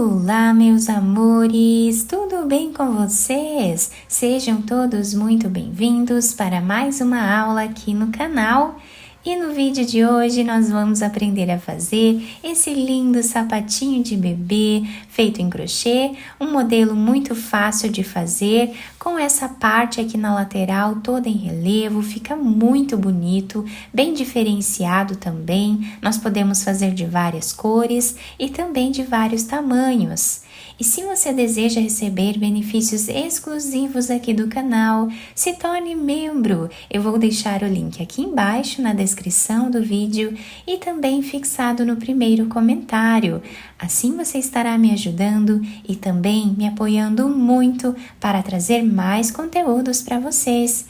Olá, meus amores! Tudo bem com vocês? Sejam todos muito bem-vindos para mais uma aula aqui no canal. E no vídeo de hoje nós vamos aprender a fazer esse lindo sapatinho de bebê feito em crochê, um modelo muito fácil de fazer, com essa parte aqui na lateral toda em relevo, fica muito bonito, bem diferenciado também. Nós podemos fazer de várias cores e também de vários tamanhos. E se você deseja receber benefícios exclusivos aqui do canal, se torne membro. Eu vou deixar o link aqui embaixo na descrição do vídeo e também fixado no primeiro comentário. Assim você estará me ajudando e também me apoiando muito para trazer mais conteúdos para vocês.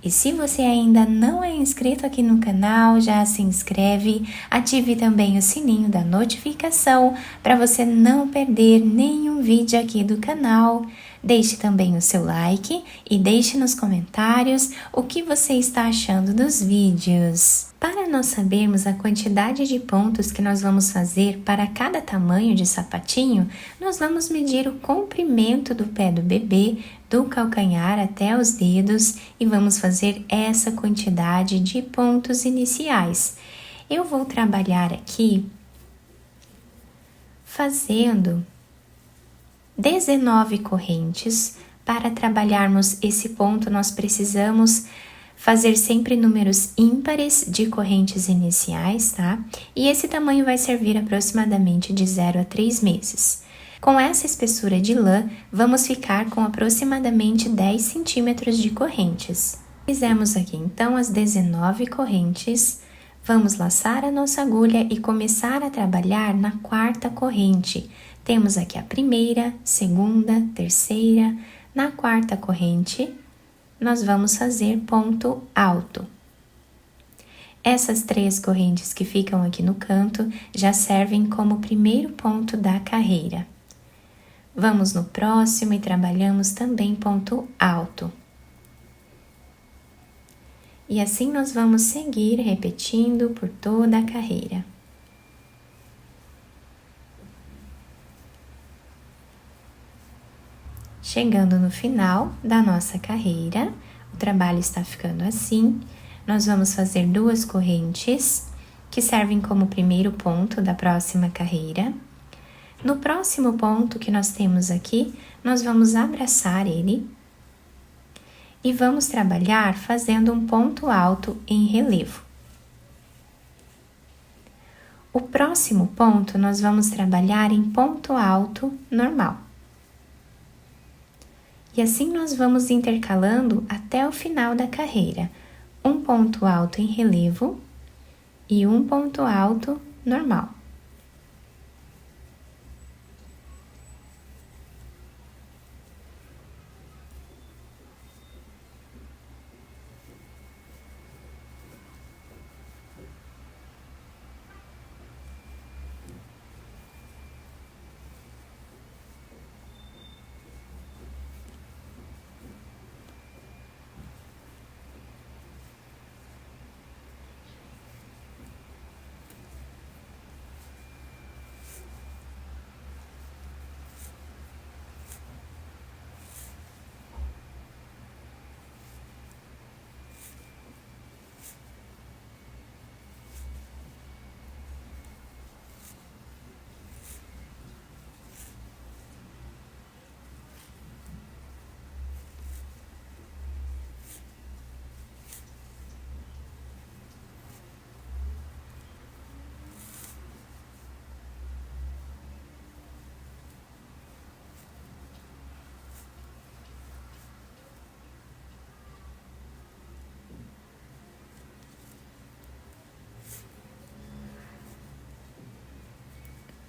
E se você ainda não é inscrito aqui no canal, já se inscreve, ative também o sininho da notificação para você não perder nenhum vídeo aqui do canal. Deixe também o seu like e deixe nos comentários o que você está achando dos vídeos. Para nós sabermos a quantidade de pontos que nós vamos fazer para cada tamanho de sapatinho, nós vamos medir o comprimento do pé do bebê, do calcanhar até os dedos e vamos fazer essa quantidade de pontos iniciais. Eu vou trabalhar aqui fazendo 19 correntes. Para trabalharmos esse ponto, nós precisamos fazer sempre números ímpares de correntes iniciais, tá? E esse tamanho vai servir aproximadamente de 0 a 3 meses. Com essa espessura de lã, vamos ficar com aproximadamente 10 centímetros de correntes. Fizemos aqui então as 19 correntes. Vamos laçar a nossa agulha e começar a trabalhar na quarta corrente. Temos aqui a primeira, segunda, terceira. Na quarta corrente, nós vamos fazer ponto alto. Essas 3 correntes que ficam aqui no canto já servem como primeiro ponto da carreira. Vamos no próximo e trabalhamos também ponto alto. E assim nós vamos seguir repetindo por toda a carreira. Chegando no final da nossa carreira, o trabalho está ficando assim. Nós vamos fazer 2 correntes, que servem como primeiro ponto da próxima carreira. No próximo ponto que nós temos aqui, nós vamos abraçar ele e vamos trabalhar fazendo um ponto alto em relevo. O próximo ponto, nós vamos trabalhar em ponto alto normal. E assim nós vamos intercalando até o final da carreira. Um ponto alto em relevo e um ponto alto normal.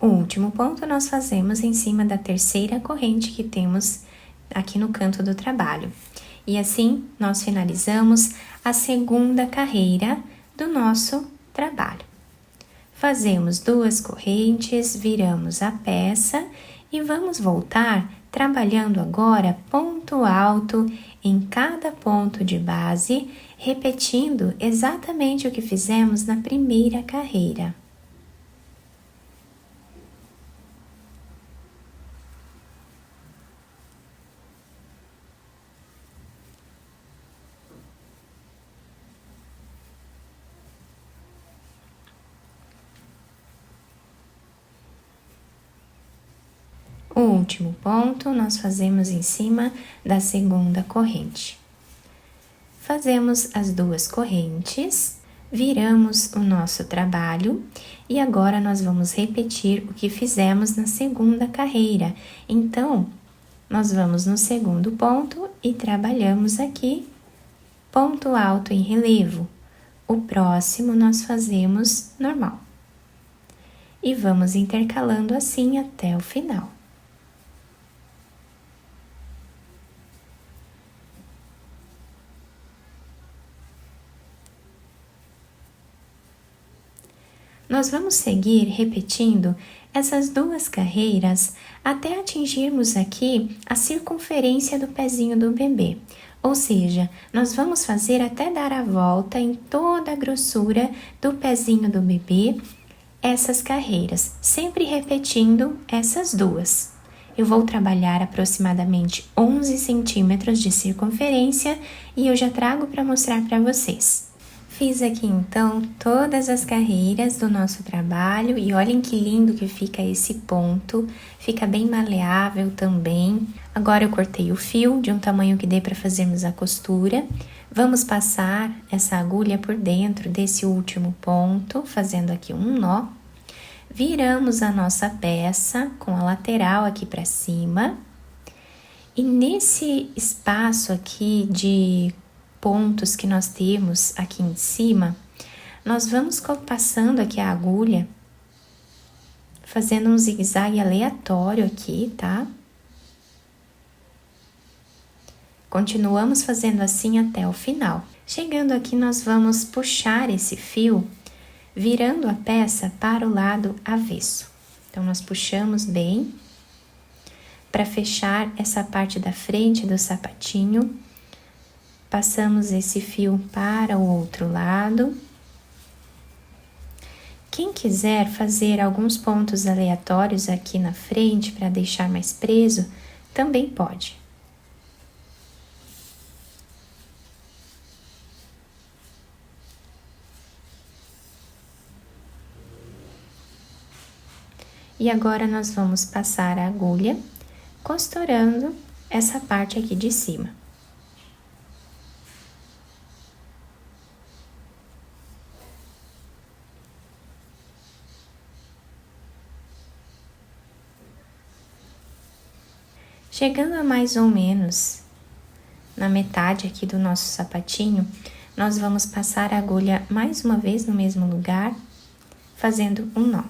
O último ponto nós fazemos em cima da terceira corrente que temos aqui no canto do trabalho. E assim, nós finalizamos a segunda carreira do nosso trabalho. Fazemos 2 correntes, viramos a peça e vamos voltar trabalhando agora ponto alto em cada ponto de base, repetindo exatamente o que fizemos na primeira carreira. O último ponto nós fazemos em cima da segunda corrente. Fazemos as 2 correntes, viramos o nosso trabalho e agora nós vamos repetir o que fizemos na segunda carreira. Então, nós vamos no segundo ponto e trabalhamos aqui ponto alto em relevo. O próximo nós fazemos normal. E vamos intercalando assim até o final. Nós vamos seguir repetindo essas 2 carreiras até atingirmos aqui a circunferência do pezinho do bebê. Ou seja, nós vamos fazer até dar a volta em toda a grossura do pezinho do bebê, essas carreiras, sempre repetindo essas 2. Eu vou trabalhar aproximadamente 11 centímetros de circunferência e eu já trago para mostrar para vocês. Fiz aqui então todas as carreiras do nosso trabalho e olhem que lindo que fica esse ponto, fica bem maleável também. Agora eu cortei o fio de um tamanho que dê para fazermos a costura. Vamos passar essa agulha por dentro desse último ponto, fazendo aqui um nó. Viramos a nossa peça com a lateral aqui para cima. E nesse espaço aqui de pontos que nós temos aqui em cima, nós vamos passando aqui a agulha, fazendo um zigue-zague aleatório aqui, tá? Continuamos fazendo assim até o final. Chegando aqui, nós vamos puxar esse fio, virando a peça para o lado avesso. Então, nós puxamos bem para fechar essa parte da frente do sapatinho. Passamos esse fio para o outro lado. Quem quiser fazer alguns pontos aleatórios aqui na frente para deixar mais preso, também pode. E agora nós vamos passar a agulha costurando essa parte aqui de cima. Chegando a mais ou menos na metade aqui do nosso sapatinho, nós vamos passar a agulha mais uma vez no mesmo lugar, fazendo um nó.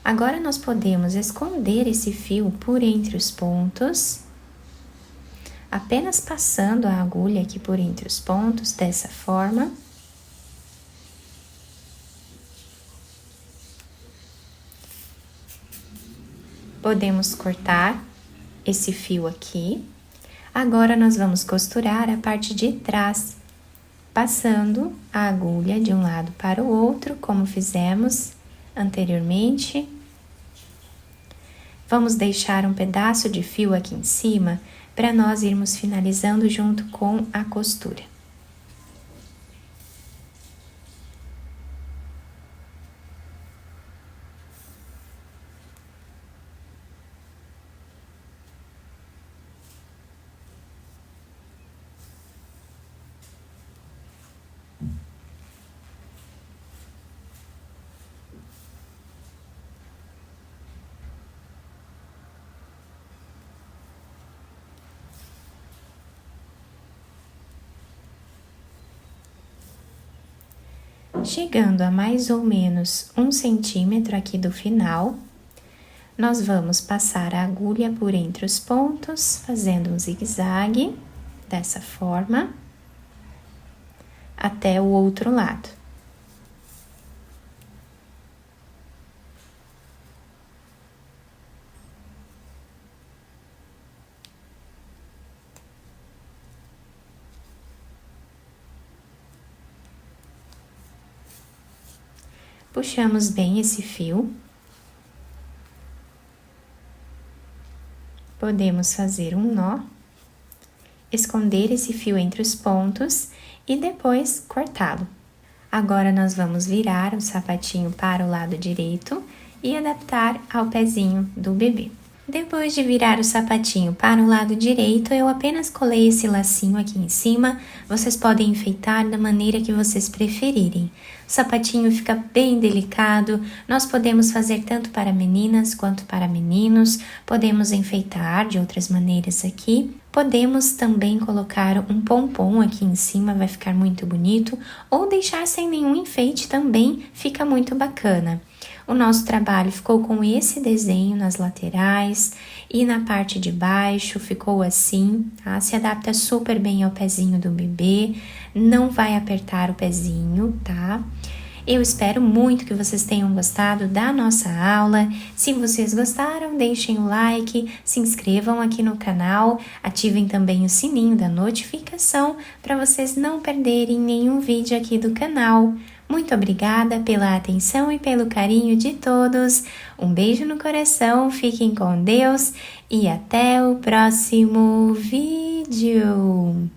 Agora, nós podemos esconder esse fio por entre os pontos, apenas passando a agulha aqui por entre os pontos, dessa forma. Podemos cortar esse fio aqui. Agora, nós vamos costurar a parte de trás, passando a agulha de um lado para o outro, como fizemos anteriormente. Vamos deixar um pedaço de fio aqui em cima para nós irmos finalizando junto com a costura. Chegando a mais ou menos 1 centímetro aqui do final, nós vamos passar a agulha por entre os pontos, fazendo um zigue-zague, dessa forma, até o outro lado. Puxamos bem esse fio. Podemos fazer um nó, esconder esse fio entre os pontos e depois cortá-lo. Agora, nós vamos virar o sapatinho para o lado direito e adaptar ao pezinho do bebê. Depois de virar o sapatinho para o lado direito, eu apenas colei esse lacinho aqui em cima. Vocês podem enfeitar da maneira que vocês preferirem. O sapatinho fica bem delicado, nós podemos fazer tanto para meninas quanto para meninos. Podemos enfeitar de outras maneiras aqui. Podemos também colocar um pompom aqui em cima, vai ficar muito bonito. Ou deixar sem nenhum enfeite também fica muito bacana. O nosso trabalho ficou com esse desenho nas laterais e na parte de baixo ficou assim, tá? Se adapta super bem ao pezinho do bebê, não vai apertar o pezinho, tá? Eu espero muito que vocês tenham gostado da nossa aula. Se vocês gostaram, deixem o like, se inscrevam aqui no canal, ativem também o sininho da notificação para vocês não perderem nenhum vídeo aqui do canal. Muito obrigada pela atenção e pelo carinho de todos. Um beijo no coração, fiquem com Deus e até o próximo vídeo.